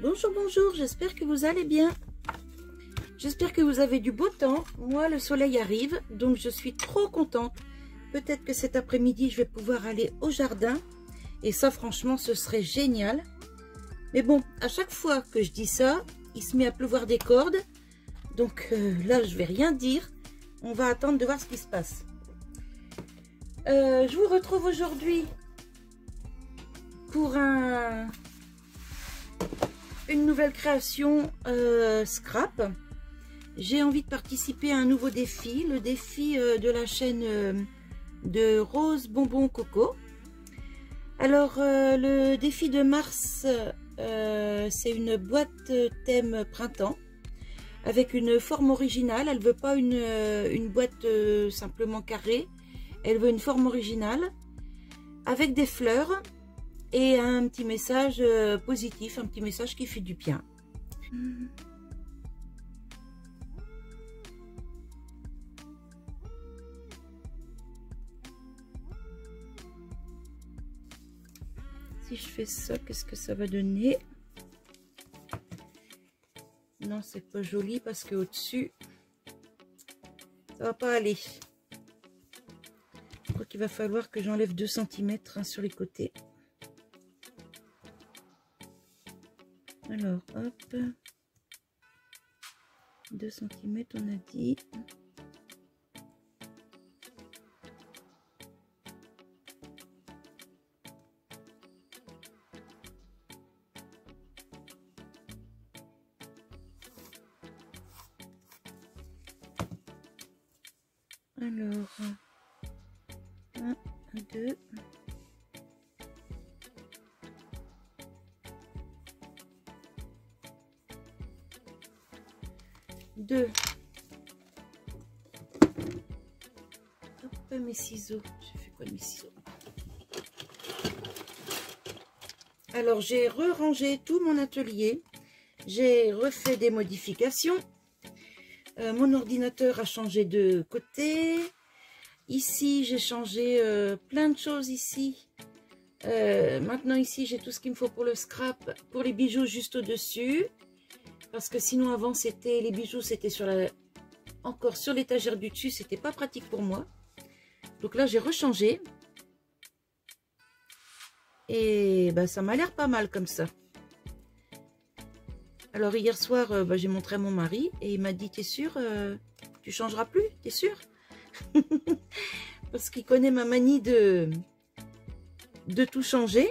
Bonjour, bonjour, j'espère que vous allez bien. J'espère que vous avez du beau temps. Moi, le soleil arrive, donc je suis trop contente. Peut-être que cet après-midi, je vais pouvoir aller au jardin. Et ça, franchement, ce serait génial. Mais bon, à chaque fois que je dis ça, il se met à pleuvoir des cordes. Donc là, je vais rien dire. On va attendre de voir ce qui se passe. Je vous retrouve aujourd'hui pour une nouvelle création scrap. J'ai envie de participer à un nouveau défi, le défi de la chaîne de Rose Bonbon Coco. Alors le défi de mars, c'est une boîte thème printemps avec une forme originale. Elle veut pas une boîte simplement carrée, elle veut une forme originale avec des fleurs et un petit message positif, un petit message qui fait du bien. Si je fais ça, qu'est-ce que ça va donner? Non, c'est pas joli parce que au-dessus, ça va pas aller. Je crois qu'il va falloir que j'enlève 2 cm sur les côtés. Alors, hop. 2 cm, on a dit. Alors, 1, 2. Hop, mes ciseaux. J'ai fait quoi de mes ciseaux? Alors, j'ai rangé tout mon atelier. J'ai refait des modifications. Mon ordinateur a changé de côté. Ici, j'ai changé plein de choses ici. Maintenant, ici, j'ai tout ce qu'il me faut pour le scrap, pour les bijoux juste au-dessus. Parce que sinon, avant, c'était les bijoux, c'était encore sur l'étagère du dessus. C'était pas pratique pour moi. Donc là, j'ai rechangé. Et bah, ça m'a l'air pas mal comme ça. Alors hier soir, j'ai montré à mon mari et il m'a dit, t'es sûr, tu changeras plus, t'es sûr? Parce qu'il connaît ma manie de tout changer.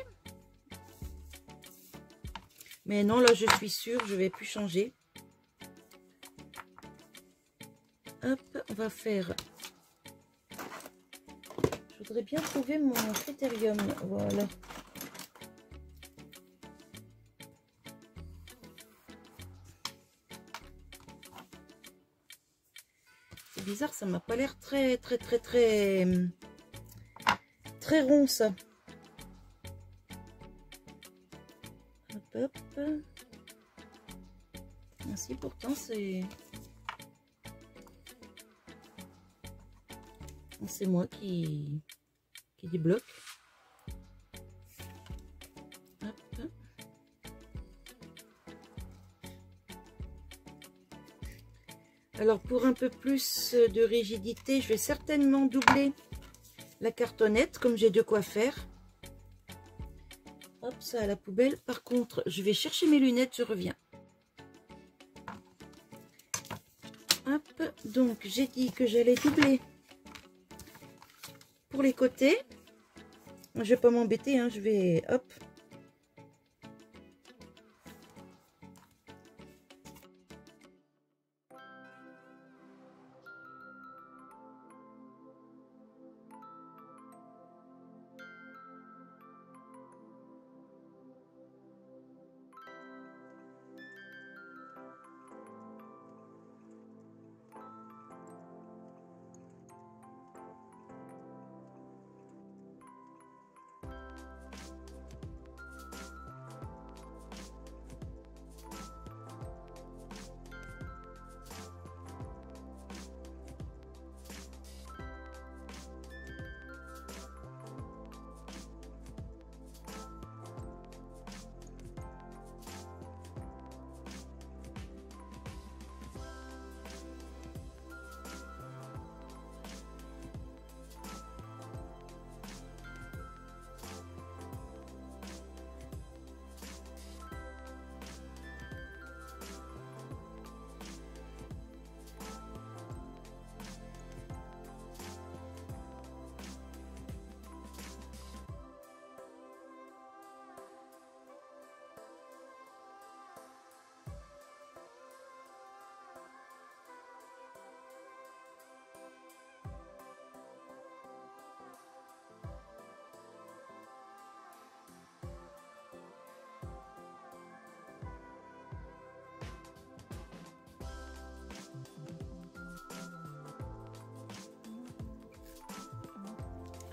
Mais non, là je suis sûre, je vais plus changer. Hop, on va faire... Je voudrais bien trouver mon critérium, voilà. C'est bizarre, ça m'a pas l'air très rond ça. Hop, hop. Ainsi, pourtant c'est moi qui débloque. Hop. Alors pour un peu plus de rigidité, je vais certainement doubler la cartonnette, comme j'ai de quoi faire. Hop, ça à la poubelle. Par contre, je vais chercher mes lunettes, je reviens. Hop, donc j'ai dit que j'allais doubler pour les côtés. Je vais pas m'embêter, hein, je vais... Hop.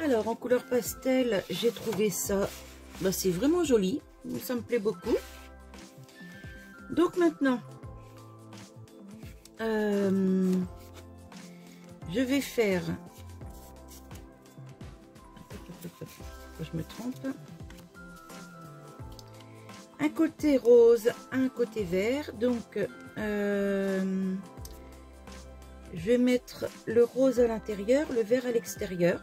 Alors, en couleur pastel, j'ai trouvé ça. Bah, c'est vraiment joli. Ça me plaît beaucoup. Donc maintenant, je vais faire... Je me trompe. Un côté rose, un côté vert. Donc, je vais mettre le rose à l'intérieur, le vert à l'extérieur.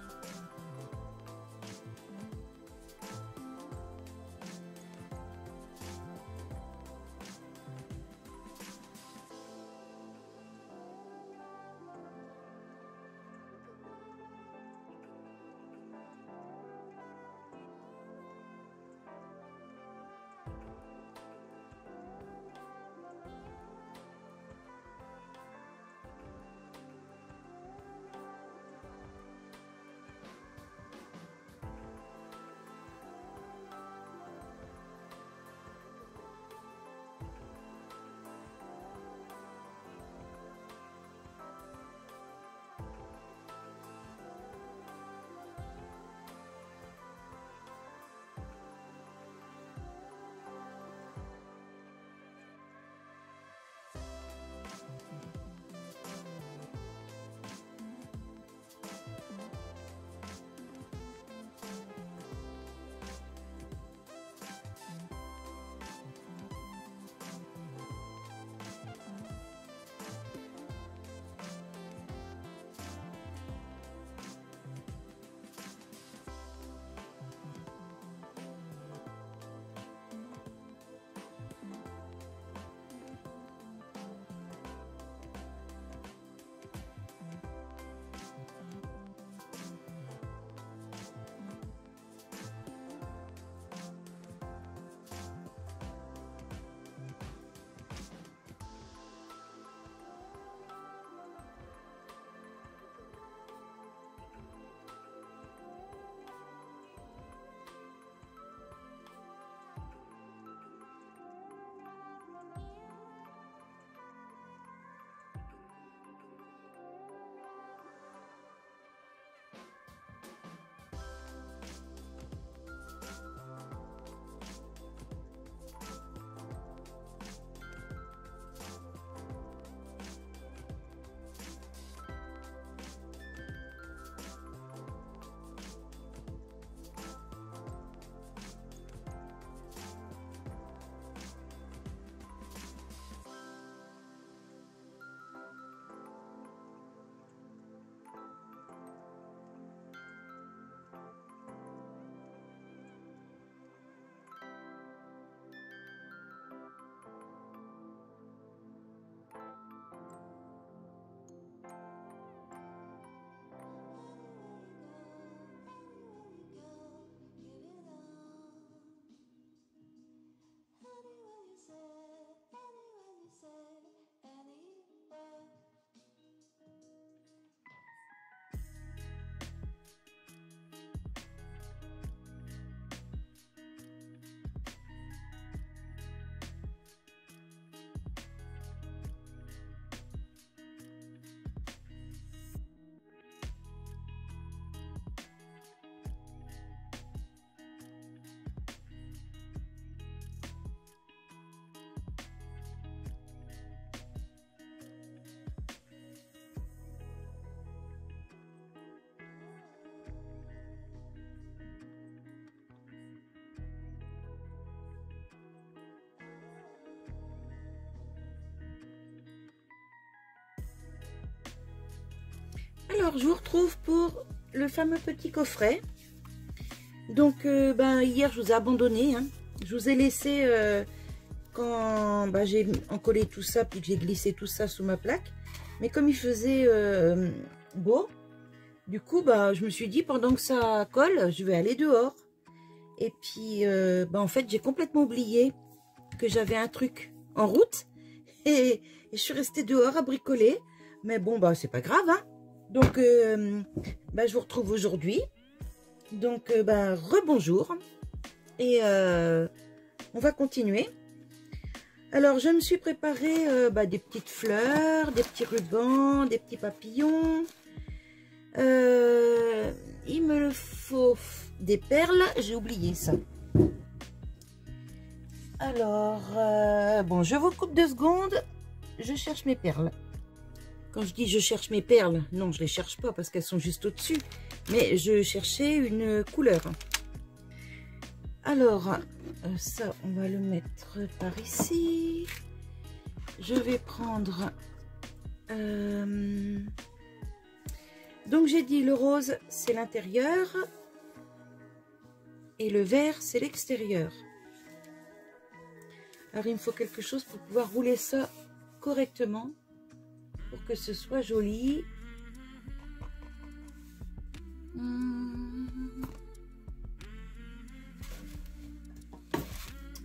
Alors, je vous retrouve pour le fameux petit coffret. Donc, hier, je vous ai abandonné. Hein. Je vous ai laissé quand j'ai encollé tout ça, puis que j'ai glissé tout ça sous ma plaque. Mais comme il faisait beau, du coup, je me suis dit, pendant que ça colle, je vais aller dehors. Et puis, en fait, j'ai complètement oublié que j'avais un truc en route. Et je suis restée dehors à bricoler. Mais bon, c'est pas grave, hein. Donc, je vous retrouve aujourd'hui. Donc, rebonjour. Et on va continuer. Alors, je me suis préparé des petites fleurs, des petits rubans, des petits papillons. Il me faut des perles, j'ai oublié ça. Alors, bon, je vous coupe 2 secondes, je cherche mes perles. Quand je dis je cherche mes perles, non, je les cherche pas parce qu'elles sont juste au-dessus. Mais je cherchais une couleur. Alors, ça, on va le mettre par ici. Je vais prendre... donc, j'ai dit le rose, c'est l'intérieur. Et le vert, c'est l'extérieur. Alors, il me faut quelque chose pour pouvoir rouler ça correctement. Pour que ce soit joli.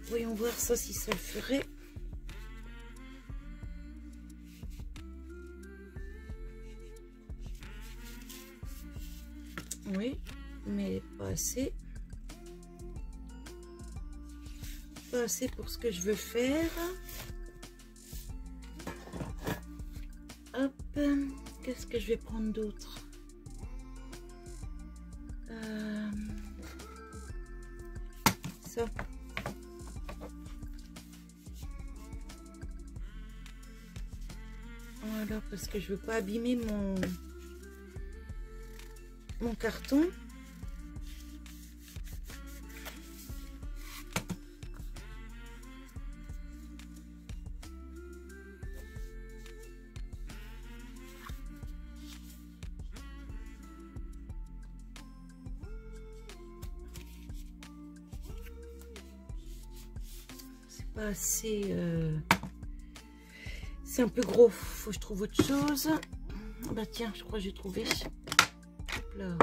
Voyons voir ça si ça le ferait. Oui, mais pas assez. Pas assez pour ce que je veux faire. Hop, qu'est-ce que je vais prendre d'autre? Ça. Voilà, parce que je veux pas abîmer mon carton. C'est pas assez... C'est un peu gros, faut que je trouve autre chose. Bah tiens, je crois que j'ai trouvé. Hop là.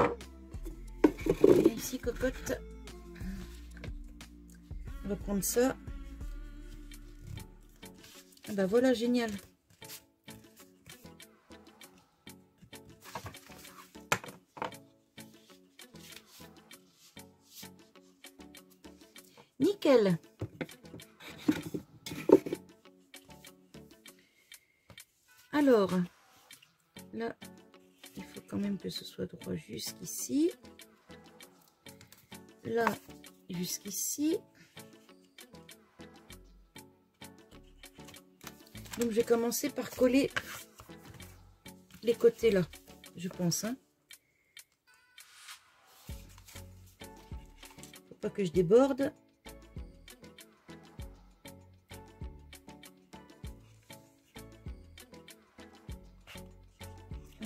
Et ici, cocotte. On va prendre ça. Ah bah voilà, génial. Nickel. Alors, là, il faut quand même que ce soit droit jusqu'ici. Là, jusqu'ici. Donc, je vais commencer par coller les côtés là, je pense. Hein. Faut pas que je déborde.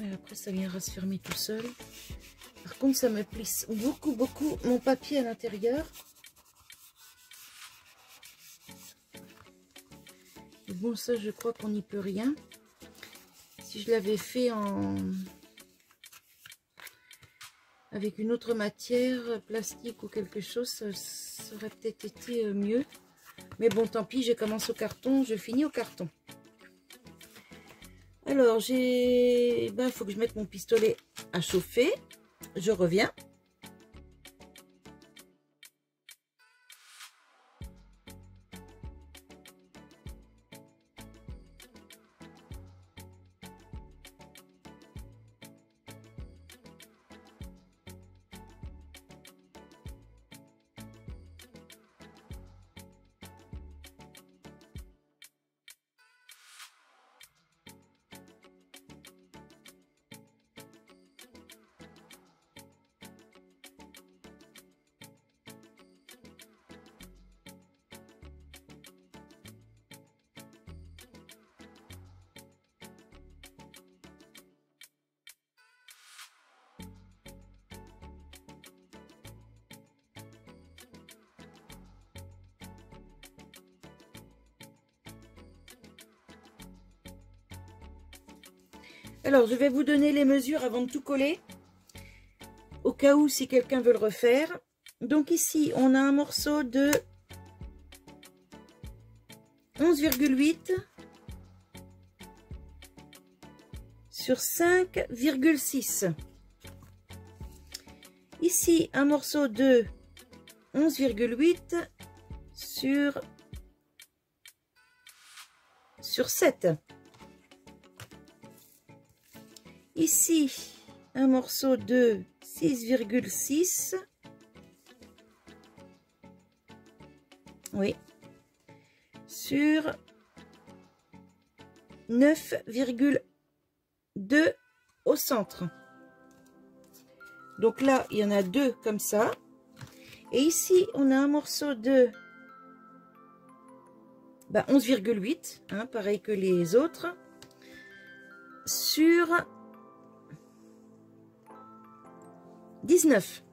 Et après, ça viendra se fermer tout seul. Par contre, ça me plisse beaucoup mon papier à l'intérieur. Bon, ça, je crois qu'on n'y peut rien. Si je l'avais fait avec une autre matière, plastique ou quelque chose, ça aurait peut-être été mieux. Mais bon, tant pis, je commence au carton, je finis au carton. Alors, il faut que je mette mon pistolet à chauffer. Je reviens. Alors, je vais vous donner les mesures avant de tout coller, au cas où si quelqu'un veut le refaire. Donc ici, on a un morceau de 11,8 sur 5,6. Ici, un morceau de 11,8 sur 7. Ici, un morceau de 6,6. Oui. Sur 9,2 au centre. Donc là, il y en a deux comme ça. Et ici, on a un morceau de 11,8, hein, pareil que les autres, sur 19.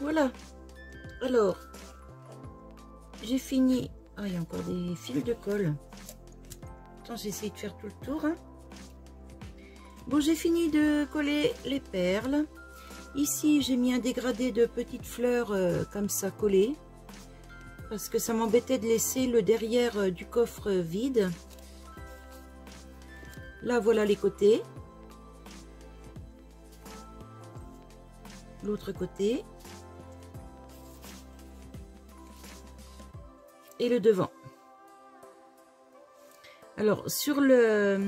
Voilà. Alors, j'ai fini. Ah, il y a encore des fils de colle. Attends, j'ai essayé de faire tout le tour. Hein. Bon, j'ai fini de coller les perles. Ici, j'ai mis un dégradé de petites fleurs comme ça collées. Parce que ça m'embêtait de laisser le derrière du coffre vide. Là, voilà les côtés. L'autre côté. Et le devant. Alors, sur le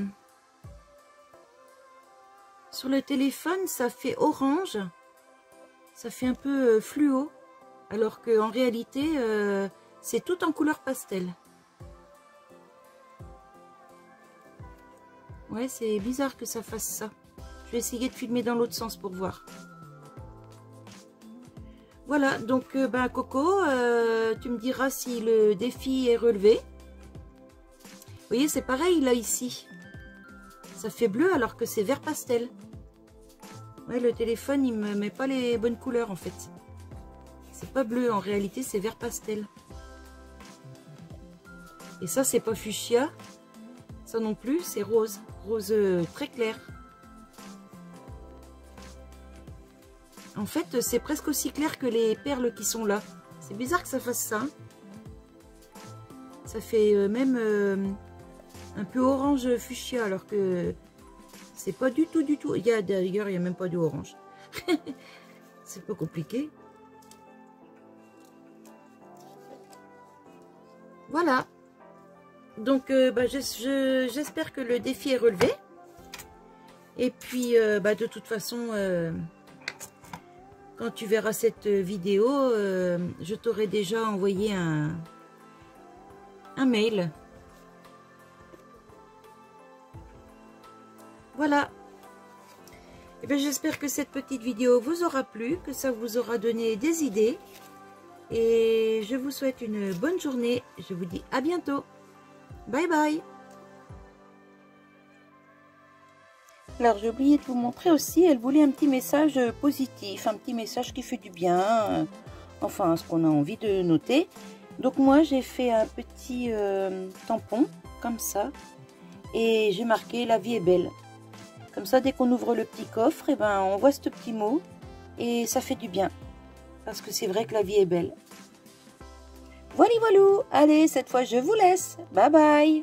téléphone, ça fait orange. Ça fait un peu fluo. Alors qu'en réalité, c'est tout en couleur pastel. Ouais, c'est bizarre que ça fasse ça. Je vais essayer de filmer dans l'autre sens pour voir. Voilà, donc Coco, tu me diras si le défi est relevé. Vous voyez, c'est pareil là ici. Ça fait bleu alors que c'est vert pastel. Ouais, le téléphone, il me met pas les bonnes couleurs en fait. C'est pas bleu, en réalité, c'est vert pastel. Et ça, c'est pas fuchsia. Ça non plus, c'est rose. Rose très clair. En fait, c'est presque aussi clair que les perles qui sont là. C'est bizarre que ça fasse ça. Ça fait même un peu orange fuchsia, alors que c'est pas du tout, Il y a d'ailleurs, il n'y a même pas du orange. C'est pas compliqué. Voilà. Donc, j'espère que le défi est relevé. Et puis, de toute façon... quand tu verras cette vidéo, je t'aurai déjà envoyé un mail. Voilà. Et bien, j'espère que cette petite vidéo vous aura plu, que ça vous aura donné des idées. Et je vous souhaite une bonne journée. Je vous dis à bientôt. Bye bye. Alors, j'ai oublié de vous montrer aussi, elle voulait un petit message positif, un petit message qui fait du bien, enfin, ce qu'on a envie de noter. Donc, moi, j'ai fait un petit tampon, comme ça, et j'ai marqué « La vie est belle ». Comme ça, dès qu'on ouvre le petit coffre, et ben, on voit ce petit mot, et ça fait du bien, parce que c'est vrai que la vie est belle. Voilà, voilà. Allez, cette fois, je vous laisse. Bye bye.